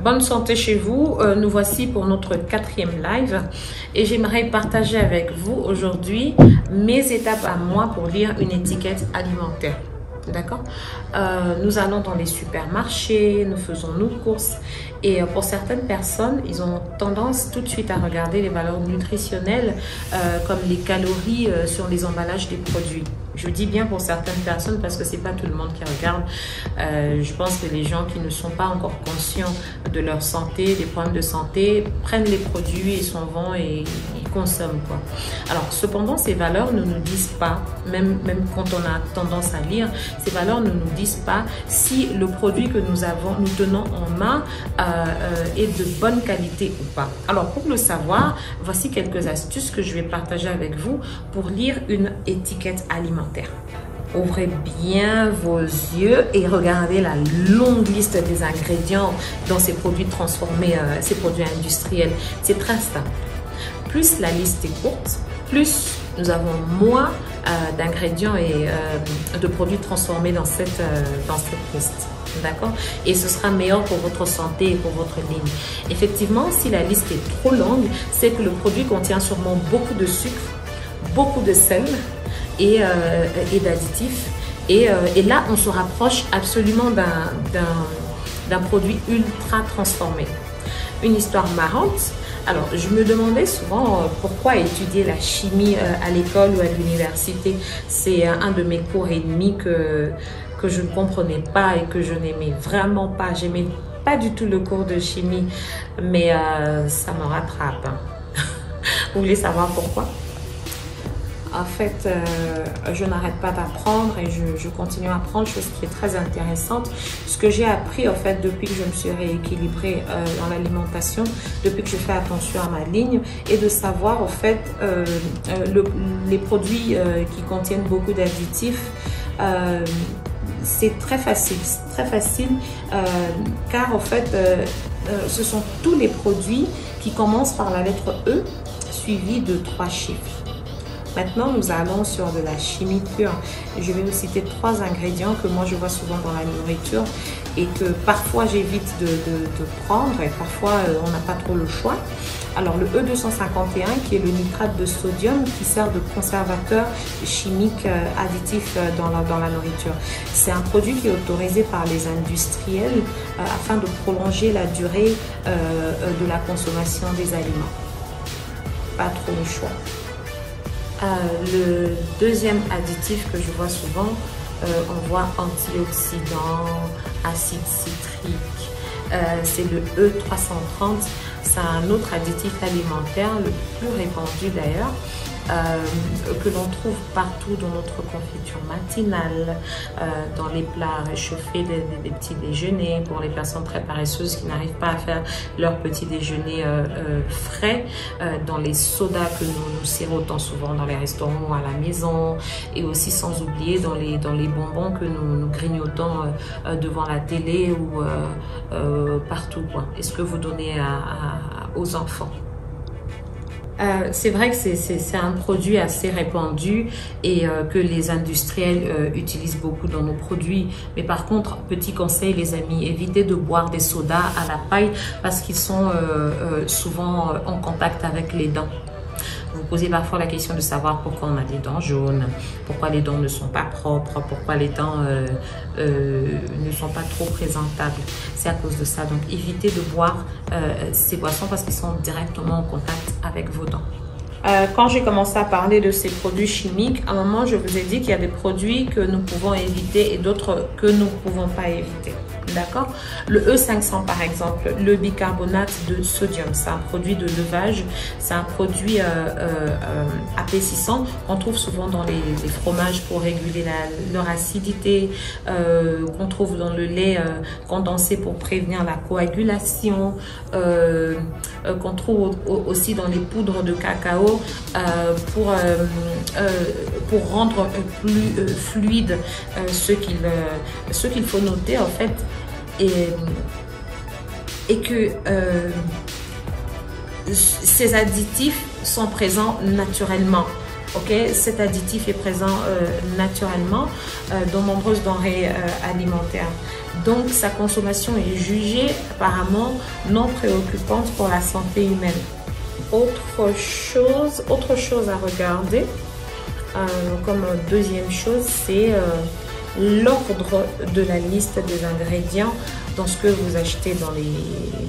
bonne santé chez vous. Nous voici pour notre 4e live et j'aimerais partager avec vous aujourd'hui mes étapes à moi pour lire une étiquette alimentaire. D'accord? Nous allons dans les supermarchés, nous faisons nos courses et pour certaines personnes, ils ont tendance tout de suite à regarder les valeurs nutritionnelles comme les calories sur les emballages des produits. Je dis bien pour certaines personnes parce que c'est pas tout le monde qui regarde. Je pense que les gens qui ne sont pas encore conscients de leur santé, des problèmes de santé, prennent les produits et s'en vont et ils consomment quoi. Alors cependant, ces valeurs ne nous disent pas, même quand on a tendance à lire, ces valeurs ne nous disent pas si le produit que nous tenons en main est de bonne qualité ou pas. Alors pour le savoir, voici quelques astuces que je vais partager avec vous pour lire une étiquette alimentaire. Ouvrez bien vos yeux et regardez la longue liste des ingrédients dans ces produits transformés, ces produits industriels. C'est très simple. Plus la liste est courte, plus nous avons moins d'ingrédients et de produits transformés dans cette liste. D'accord? Et ce sera meilleur pour votre santé et pour votre ligne. Effectivement, si la liste est trop longue, c'est que le produit contient sûrement beaucoup de sucre, beaucoup de sel et d'additifs. Et là, on se rapproche absolument d'un produit ultra transformé. Une histoire marrante. Alors, je me demandais souvent pourquoi étudier la chimie à l'école ou à l'université. C'est un de mes cours ennemis que je ne comprenais pas et que je n'aimais vraiment pas. J'aimais pas du tout le cours de chimie, mais ça me rattrape. Vous voulez savoir pourquoi? En fait, je n'arrête pas d'apprendre et je continue à apprendre, chose qui est très intéressante. Ce que j'ai appris, en fait, depuis que je me suis rééquilibrée dans l'alimentation, depuis que je fais attention à ma ligne, et de savoir, en fait, les produits qui contiennent beaucoup d'additifs, c'est très facile, car, en fait, ce sont tous les produits qui commencent par la lettre E, suivis de 3 chiffres. Maintenant, nous allons sur de la chimie pure. Je vais vous citer 3 ingrédients que moi je vois souvent dans la nourriture et que parfois j'évite de prendre et parfois on n'a pas trop le choix. Alors le E251 qui est le nitrate de sodium qui sert de conservateur chimique additif dans la nourriture. C'est un produit qui est autorisé par les industriels afin de prolonger la durée de la consommation des aliments. Pas trop le choix. Le deuxième additif que je vois souvent, on voit antioxydants, acide citrique, c'est le E330, c'est un autre additif alimentaire, le plus répandu d'ailleurs, que l'on trouve partout dans notre confiture matinale, dans les plats réchauffés des petits déjeuners, pour les personnes très paresseuses qui n'arrivent pas à faire leur petit déjeuner frais, dans les sodas que nous sirotons souvent dans les restaurants ou à la maison, et aussi sans oublier dans les bonbons que nous grignotons devant la télé ou partout, quoi. Est-ce que vous donnez aux enfants? C'est vrai que c'est un produit assez répandu et que les industriels utilisent beaucoup dans nos produits. Mais par contre, petit conseil les amis, évitez de boire des sodas à la paille parce qu'ils sont souvent en contact avec les dents. Vous posez parfois la question de savoir pourquoi on a des dents jaunes, pourquoi les dents ne sont pas propres, pourquoi les dents ne sont pas trop présentables. C'est à cause de ça. Donc évitez de boire ces boissons parce qu'ils sont directement en contact avec vos dents. Quand j'ai commencé à parler de ces produits chimiques, à un moment je vous ai dit qu'il y a des produits que nous pouvons éviter et d'autres que nous ne pouvons pas éviter. D'accord? Le E500 par exemple, le bicarbonate de sodium, c'est un produit de levage, c'est un produit appétissant qu'on trouve souvent dans les fromages pour réguler leur acidité, qu'on trouve dans le lait condensé pour prévenir la coagulation, qu'on trouve aussi dans les poudres de cacao pour rendre plus fluide ce qu'il faut noter en fait et que ces additifs sont présents naturellement. Ok, cet additif est présent naturellement dans nombreuses denrées alimentaires. Donc, sa consommation est jugée apparemment non préoccupante pour la santé humaine. Autre chose à regarder, comme deuxième chose, c'est l'ordre de la liste des ingrédients dans ce que vous achetez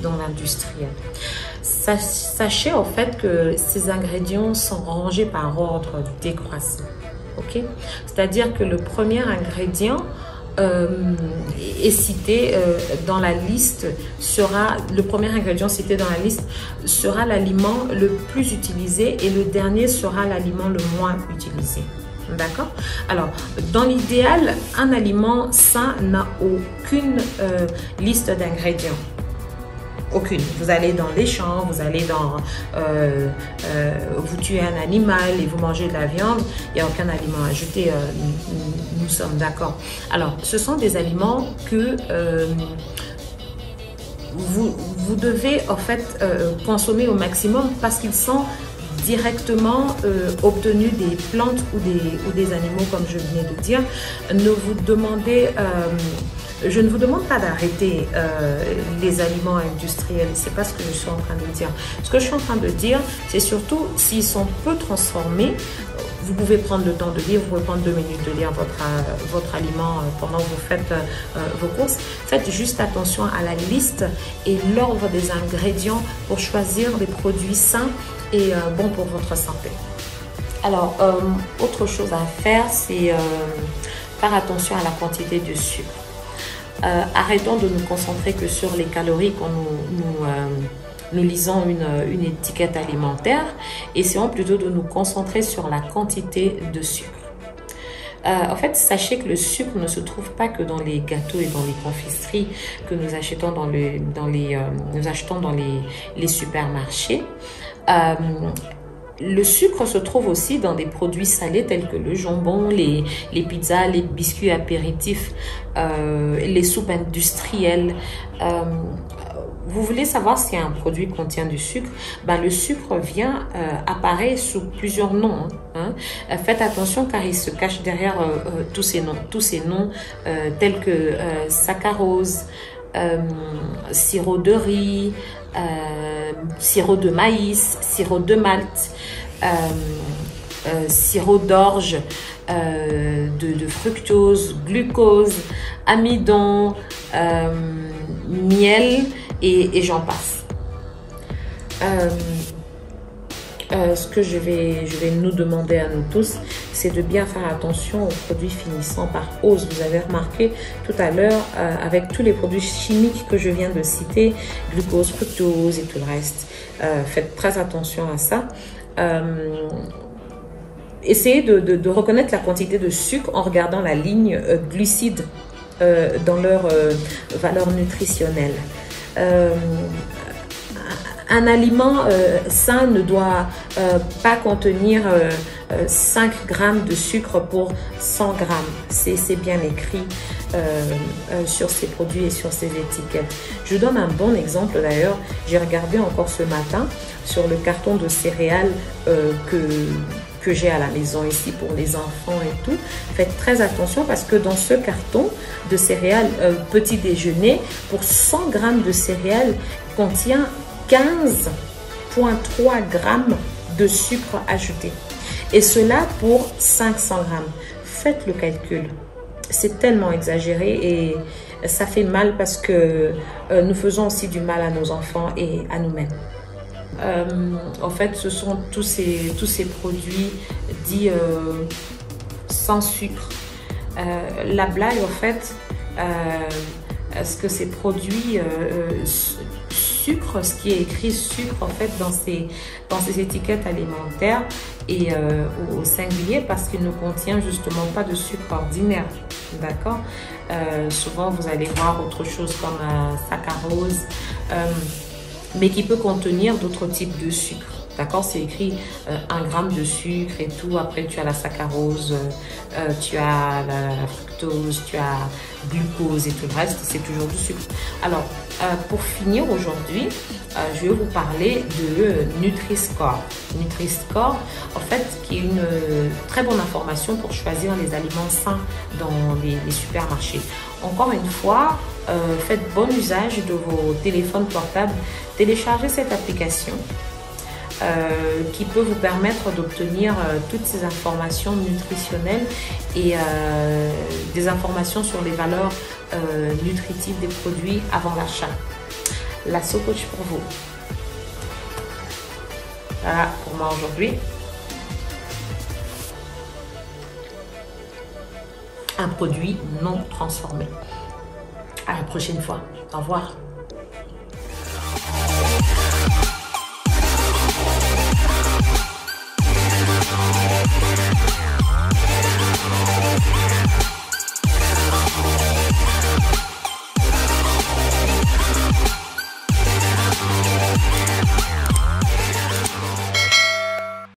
dans l'industriel. Sachez en fait que ces ingrédients sont rangés par ordre décroissant. Ok, c'est-à-dire que le premier ingrédient est cité dans la liste le premier ingrédient cité dans la liste sera l'aliment le plus utilisé et le dernier sera l'aliment le moins utilisé. D'accord? Alors, dans l'idéal, un aliment sain n'a aucune liste d'ingrédients. Aucune. Vous allez dans les champs, vous allez vous tuez un animal et vous mangez de la viande, il n'y a aucun aliment ajouté, nous sommes d'accord. Alors, ce sont des aliments que vous devez en fait consommer au maximum parce qu'ils sont directement obtenus des plantes ou des animaux, comme je venais de dire. Je ne vous demande pas d'arrêter les aliments industriels, c'est pas ce que je suis en train de dire. Ce que je suis en train de dire, c'est surtout s'ils sont peu transformés, vous pouvez prendre le temps de lire, vous pouvez prendre 2 minutes de lire votre aliment pendant que vous faites vos courses. Faites juste attention à la liste et l'ordre des ingrédients pour choisir des produits sains et bons pour votre santé. Alors, autre chose à faire, c'est faire attention à la quantité de sucre. Arrêtons de nous concentrer que sur les calories quand nous lisons une étiquette alimentaire. Essayons plutôt de nous concentrer sur la quantité de sucre. En fait, sachez que le sucre ne se trouve pas que dans les gâteaux et dans les confiseries que nous achetons dans les supermarchés. Le sucre se trouve aussi dans des produits salés tels que le jambon, les pizzas, les biscuits apéritifs, les soupes industrielles. Vous voulez savoir si un produit contient du sucre? Ben, le sucre apparaît sous plusieurs noms. Faites attention car il se cache derrière tous ces noms tels que saccharose, sirop de riz, sirop de maïs, sirop de malt, sirop d'orge, de fructose, glucose, amidon, miel et j'en passe. Ce que je vais nous demander à nous tous, c'est de bien faire attention aux produits finissant par ose. Vous avez remarqué tout à l'heure avec tous les produits chimiques que je viens de citer, glucose, fructose et tout le reste. Faites très attention à ça. Essayez de reconnaître la quantité de sucre en regardant la ligne glucides dans leur valeur nutritionnelle. Un aliment sain ne doit pas contenir 5 grammes de sucre pour 100 grammes. C'est bien écrit sur ces produits et sur ces étiquettes. Je vous donne un bon exemple d'ailleurs. J'ai regardé encore ce matin sur le carton de céréales que j'ai à la maison ici pour les enfants et tout. Faites très attention parce que dans ce carton de céréales petit déjeuner, pour 100 grammes de céréales, contient 15,3 grammes de sucre ajouté. Et cela pour 500 grammes. Faites le calcul. C'est tellement exagéré et ça fait mal parce que nous faisons aussi du mal à nos enfants et à nous-mêmes. En fait, ce sont tous ces produits dits sans sucre. La blague, en fait, est-ce que ces produits sucre, ce qui est écrit sucre en fait dans ces étiquettes alimentaires et au singulier parce qu'il ne contient justement pas de sucre ordinaire, d'accord. Souvent vous allez voir autre chose comme saccharose, mais qui peut contenir d'autres types de sucre, D'accord? C'est écrit 1 gramme de sucre et tout. Après, tu as la saccharose, tu as la fructose, tu as glucose et tout le reste. C'est toujours du sucre. Alors, pour finir aujourd'hui, je vais vous parler de Nutri-Score. Nutri-Score, en fait, qui est une très bonne information pour choisir les aliments sains dans les supermarchés. Encore une fois, faites bon usage de vos téléphones portables. Téléchargez cette application qui peut vous permettre d'obtenir toutes ces informations nutritionnelles et des informations sur les valeurs nutritives des produits avant l'achat. La SoCoach pour vous. Voilà pour moi aujourd'hui. Un produit non transformé. À la prochaine fois. Au revoir.